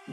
I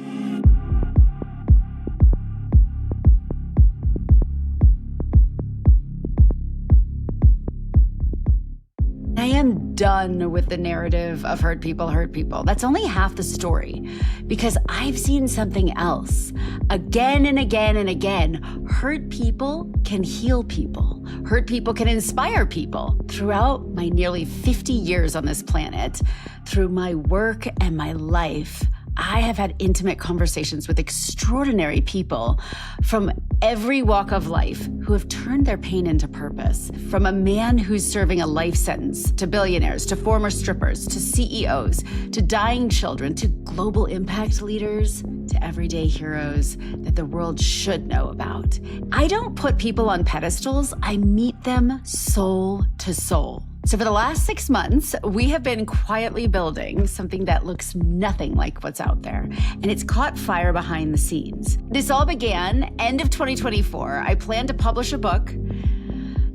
am done with the narrative of hurt people hurt people. That's only half the story, because I've seen something else. Again and again and again, hurt people can heal people. Hurt people can inspire people. Throughout my nearly 50 years on this planet, through my work and my life, I have had intimate conversations with extraordinary people from every walk of life who have turned their pain into purpose. From a man who's serving a life sentence, to billionaires, to former strippers, to CEOs, to dying children, to global impact leaders, to everyday heroes that the world should know about. I don't put people on pedestals, I meet them soul to soul. So for the last 6 months, we have been quietly building something that looks nothing like what's out there, and it's caught fire behind the scenes. This all began end of 2024. I planned to publish a book,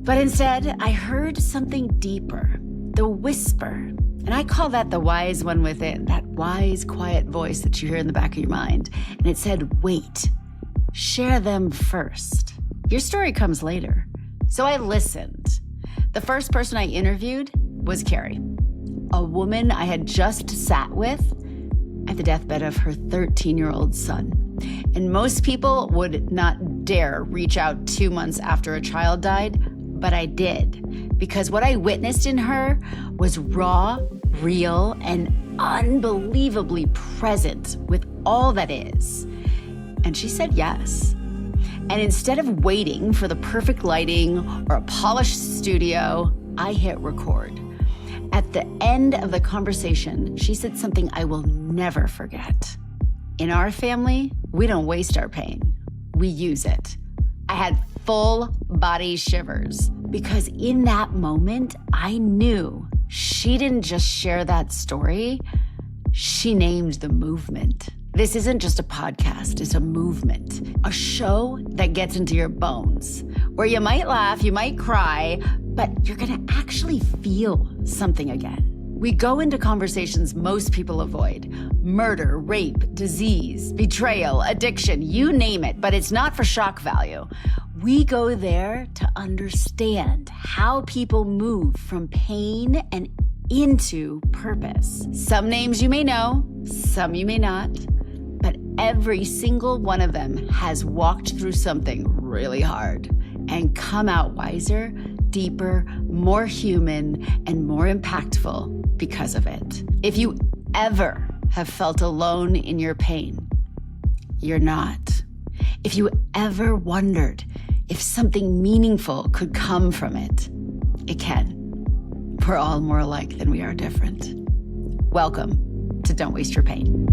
but instead I heard something deeper, the whisper. And I call that the wise one within, that wise, quiet voice that you hear in the back of your mind. And it said, wait, share them first. Your story comes later. So I listened. The first person I interviewed was Carrie, a woman I had just sat with at the deathbed of her 13-year-old son. And most people would not dare reach out 2 months after a child died, but I did, because what I witnessed in her was raw, real, and unbelievably present with all that is. And she said yes. And instead of waiting for the perfect lighting or a polished studio, I hit record. At the end of the conversation, she said something I will never forget. In our family, we don't waste our pain. We use it. I had full body shivers because in that moment, I knew she didn't just share that story, she named the movement. This isn't just a podcast, it's a movement. A show that gets into your bones, where you might laugh, you might cry, but you're gonna actually feel something again. We go into conversations most people avoid. Murder, rape, disease, betrayal, addiction, you name it, but it's not for shock value. We go there to understand how people move from pain and into purpose. Some names you may know, some you may not. But every single one of them has walked through something really hard and come out wiser, deeper, more human, and more impactful because of it. If you ever have felt alone in your pain, you're not. If you ever wondered if something meaningful could come from it, it can. We're all more alike than we are different. Welcome to Don't Waste Your Pain.